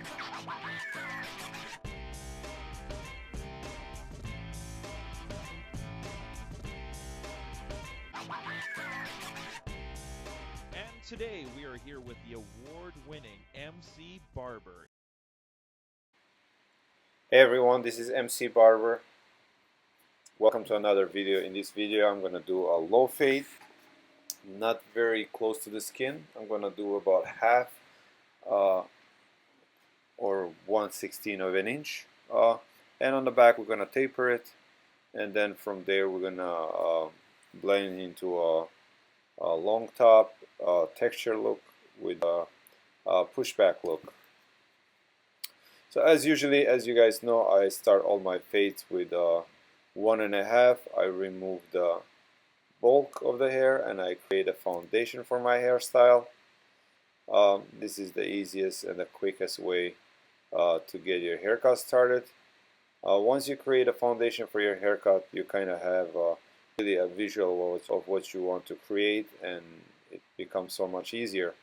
And today we are here with the award-winning MC Barber. Hey everyone, this is MC Barber. Welcome to another video. In this video I'm going to do a low fade, not very close to the skin. I'm going to do about half uh, or 1/16 of an inch. And on the back we're going to taper it, and then from there we're going to blend into a long top texture look with a pushback look. So as you guys know, I start all my fades with 1.5. I remove the bulk of the hair and I create a foundation for my hairstyle. This is the easiest and the quickest way to get your haircut started. Once you create a foundation for your haircut, you kind of have really a visual of what you want to create, and it becomes so much easier.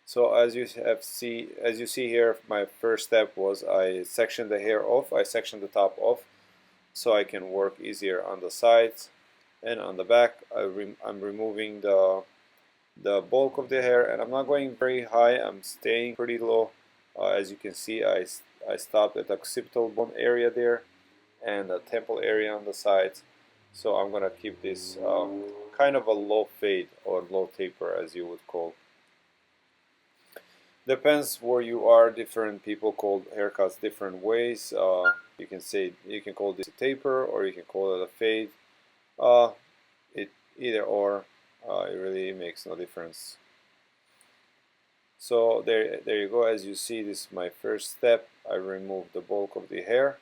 So as you see here, my first step was I sectioned the hair off. I sectioned the top off so I can work easier on the sides, and on the back I'm removing the bulk of the hair, and I'm not going very high. I'm staying pretty low. As you can see, I stopped at the occipital bone area there and the temple area on the sides. So I'm gonna keep this kind of a low fade or low taper, as you would call. Depends where you are. Different people call haircuts different ways. You can call this a taper, or you can call it a fade. Either or, it really makes no difference. So there you go. As you see, this is my first step. I removed the bulk of the hair,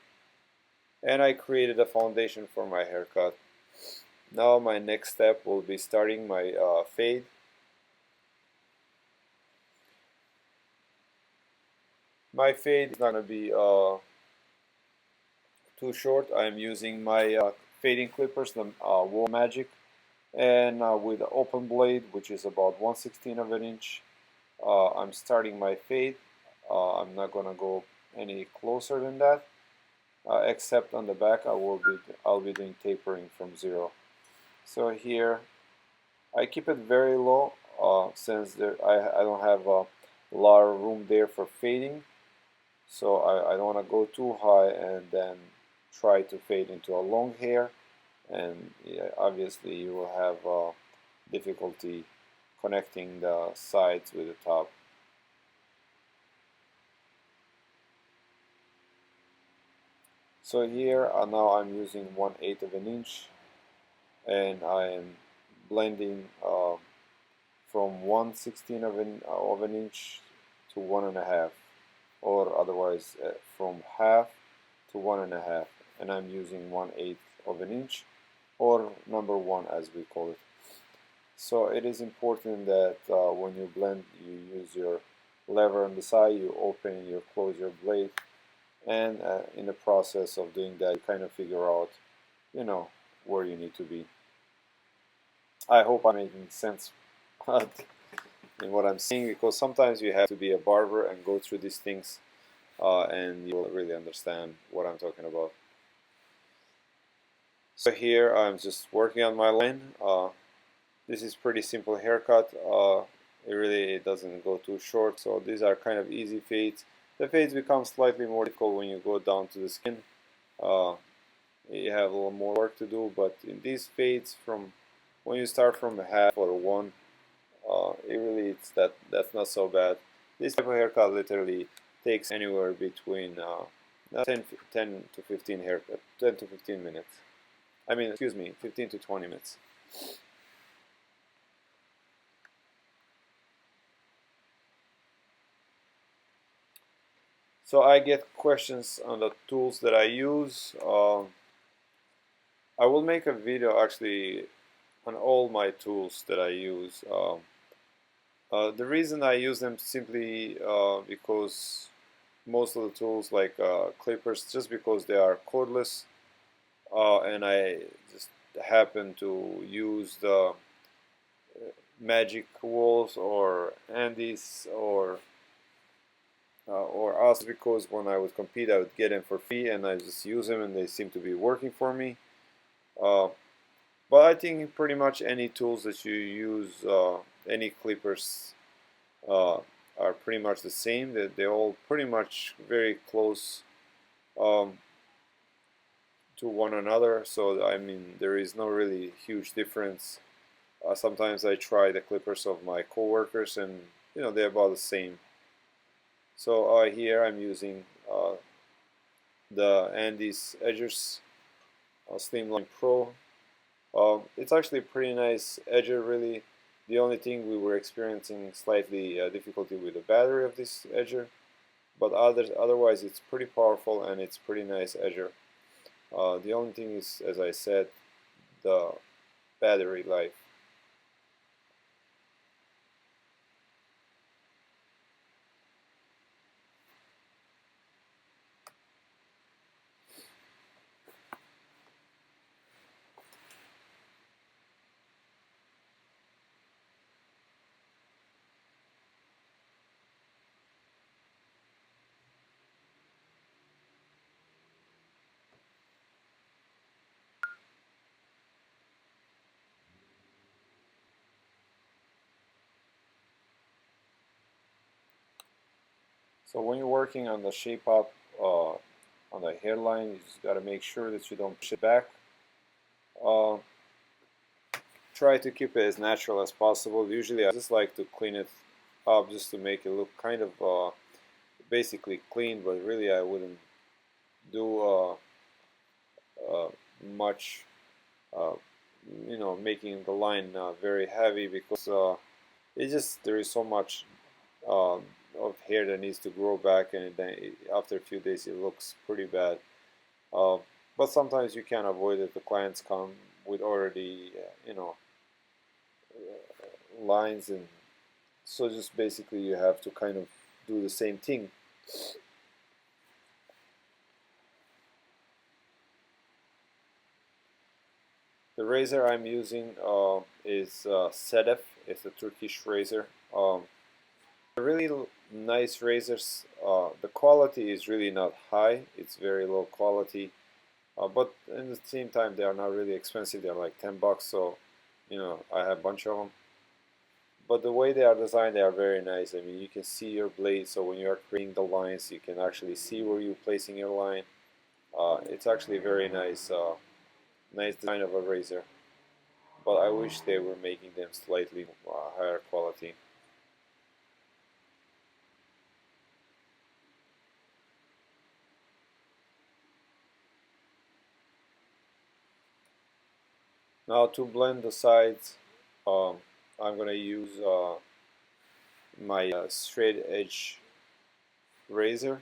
and I created a foundation for my haircut. Now my next step will be starting my fade. My fade is not going to be too short. I'm using my fading clippers, the Wahl Magic, and with an open blade, which is about 1/16 of an inch. I'm starting my fade. I'm not going to go any closer than that, except on the back. I'll be doing tapering from 0. So here I keep it very low since I don't have a lot of room there for fading. So I don't want to go too high and then try to fade into a long hair, and yeah, obviously you will have difficulty connecting the sides with the top. So here now I'm using 1/8 of an inch, and I am blending from 1/16 of an inch to 1.5, or otherwise from half to 1.5, and I'm using 1/8 of an inch, or number 1 as we call it. So it is important that when you blend, you use your lever on the side, you open and you close your blade, and in the process of doing that, you kind of figure out, where you need to be. I hope I'm making sense in what I'm saying, because sometimes you have to be a barber and go through these things, and you'll really understand what I'm talking about. So here I'm just working on my line. This is pretty simple haircut. It doesn't go too short, so these are kind of easy fades. The fades become slightly more difficult when you go down to the skin. You have a little more work to do, but in these fades, from when you start from a half or 1, that's not so bad. This type of haircut literally takes anywhere between 10 to 15 haircut, 10 to 15 minutes. I mean, excuse me, 15 to 20 minutes. So I get questions on the tools that I use. I will make a video actually on all my tools that I use. The reason I use them simply because most of the tools, like clippers, just because they are cordless, and I just happen to use the Magic Walls or Andis or or Oster, because when I would compete I would get them for free and I just use them and they seem to be working for me. But I think pretty much any tools that you use, any clippers, are pretty much the same. They're all pretty much very close um, to one another. So I mean, there is no really huge difference. Sometimes I try the clippers of my coworkers, and they're about the same. So here I'm using the Andis Edgers Slimline Pro. It's actually a pretty nice edger, really. The only thing, we were experiencing slightly difficulty with the battery of this edger, but otherwise it's pretty powerful and it's pretty nice edger. The only thing is, as I said, the battery life. So when you're working on the shape up on the hairline, you just got to make sure that you don't push it back. Uh, Try to keep it as natural as possible. Usually I just like to clean it up just to make it look kind of basically clean, but really I wouldn't do much, uh, making the line very heavy, because there is so much um, of hair that needs to grow back, and then after a few days it looks pretty bad. Uh, but sometimes you can't avoid it. The clients come with already, lines, and so just basically you have to kind of do the same thing. The razor I'm using is Sedef. It's a Turkish razor. Really nice razors. The quality is really not high. It's very low quality. But at the same time, they are not really expensive. They're like $10. So, I have a bunch of them. But the way they are designed, they are very nice. I mean, you can see your blade. So when you are creating the lines, you can actually see where you're placing your line. It's actually very nice, nice design of a razor. But I wish they were making them slightly higher quality. Now to blend the sides, I'm gonna use my straight edge razor.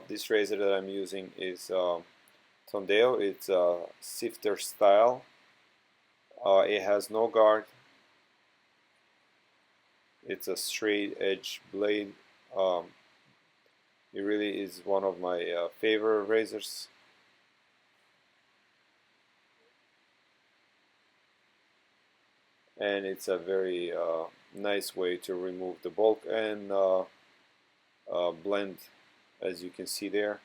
This razor that I'm using is Tondeo. It's a sifter style. It has no guard. It's a straight edge blade. Um, it really is one of my favorite razors. And it's a very nice way to remove the bulk and blend, as you can see there.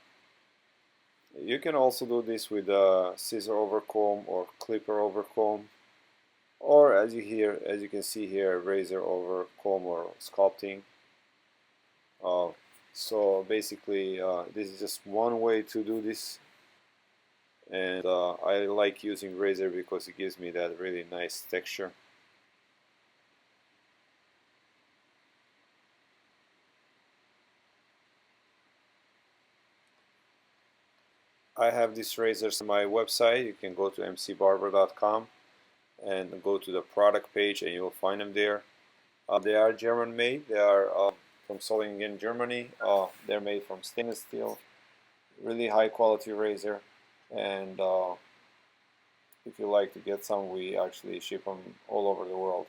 You can also do this with a scissor over comb or clipper over comb, or as you can see here, razor over comb or sculpting. So basically, this is just one way to do this, and I like using razor because it gives me that really nice texture. I have these razors on my website. You can go to mcbarber.com and go to the product page and you'll find them there. They are German made. They are from Solingen, Germany. They're made from stainless steel. Really high quality razor. And if you like to get some, we actually ship them all over the world.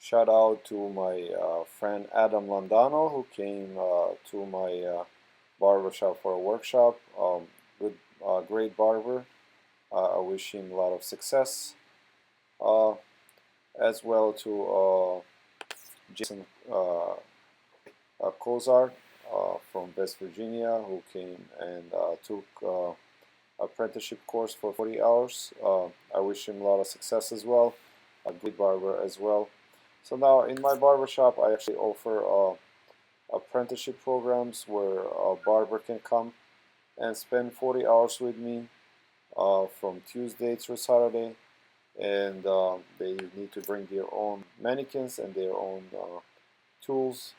Shout out to my friend Adam Landano, who came to my barbershop for a workshop. Good, great barber. I wish him a lot of success. As well to Jason Kozart from West Virginia, who came and took apprenticeship course for 40 hours. I wish him a lot of success as well. A great barber as well. So now in my barbershop, I actually offer apprenticeship programs where a barber can come and spend 40 hours with me from Tuesday through Saturday, and they need to bring their own mannequins and their own tools,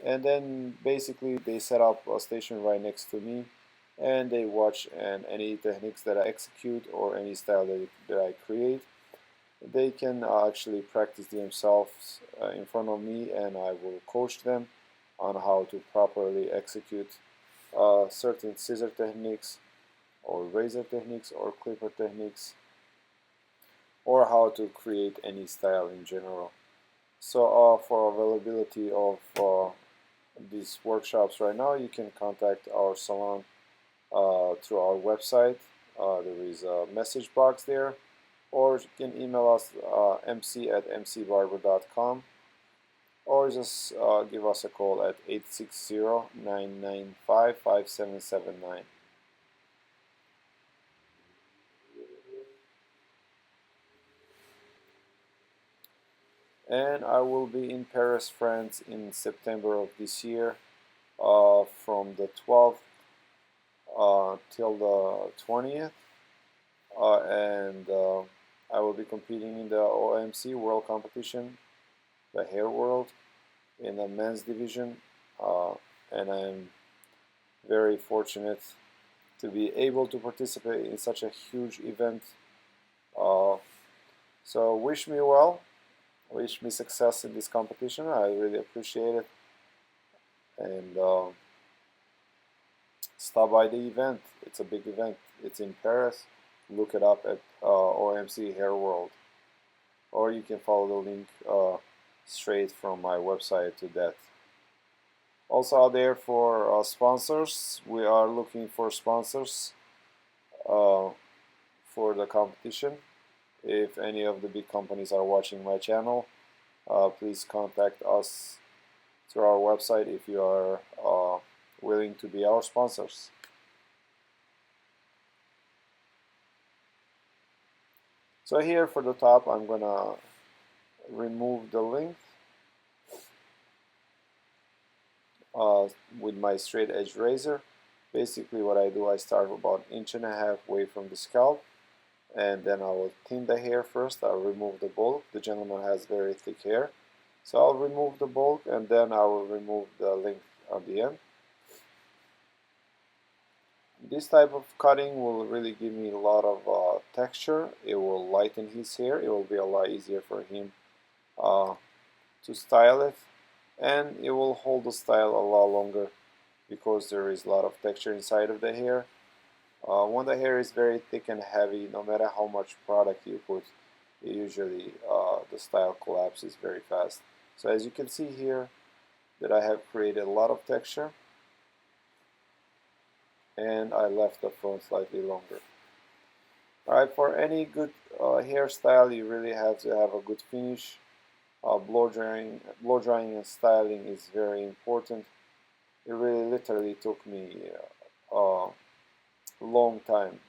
and then basically they set up a station right next to me and they watch, and any techniques that I execute or any style that I create, they can actually practice themselves in front of me, and I will coach them on how to properly execute certain scissor techniques or razor techniques or clipper techniques, or how to create any style in general. So for availability of these workshops right now, you can contact our salon through our website. There is a message box there, or you can email us mc@mcbarber.com, or just give us a call at 860-995-5779. And I will be in Paris, France in September of this year, from the 12th till the 20th, and I will be competing in the OMC World Competition, the Hair World, in the men's division, and I'm very fortunate to be able to participate in such a huge event. So wish me well, wish me success in this competition. I really appreciate it, and stop by the event. It's a big event. It's in Paris. Look it up at OMC Hair World, or you can follow the link straight from my website to that. Also out there for sponsors, we are looking for sponsors for the competition. If any of the big companies are watching my channel, please contact us through our website if you are willing to be our sponsors. So here for the top, I'm gonna remove the length with my straight edge razor. Basically what I do, I start about 1.5 inches away from the scalp, and then I will thin the hair first. I'll remove the bulk. The gentleman has very thick hair, so I'll remove the bulk, and then I will remove the length on the end. This type of cutting will really give me a lot of texture. It will lighten his hair. It will be a lot easier for him to style it, and it will hold the style a lot longer because there is a lot of texture inside of the hair. When the hair is very thick and heavy, no matter how much product you put, usually the style collapses very fast. So as you can see here, that I have created a lot of texture, and I left the front slightly longer. Alright, for any good hairstyle, you really have to have a good finish. Blow drying and styling is very important. It really literally took me a long time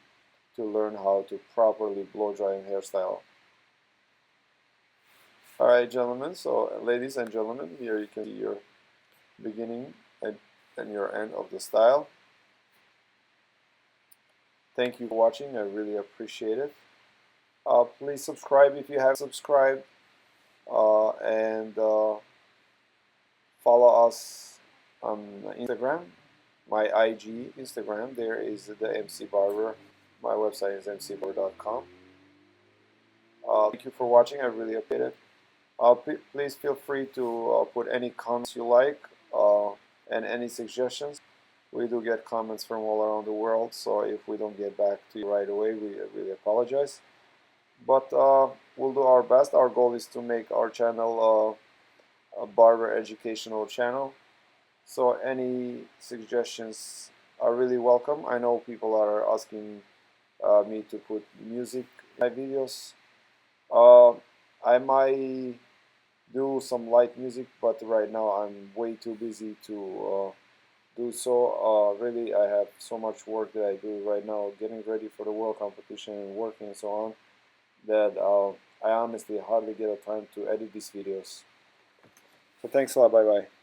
to learn how to properly blow dry and hairstyle. Alright, gentlemen, so ladies and gentlemen, here you can see your beginning and your end of the style. Thank you for watching. I really appreciate it. Please subscribe if you haven't subscribed, and follow us on Instagram. My IG Instagram there is the MC Barber. My website is mcbarber.com. Thank you for watching. I really appreciate it. Please feel free to put any comments you like and any suggestions. We do get comments from all around the world, so if we don't get back to you right away, we really apologize. but we'll do our best. Our goal is to make our channel a barber educational channel. So any suggestions are really welcome. I know people are asking me to put music in my videos. Uh, I might do some light music, but right now I'm way too busy to do so. Really, I have so much work that I do right now, getting ready for the world competition and working and so on, that I honestly hardly get a time to edit these videos. So thanks a lot. Bye bye.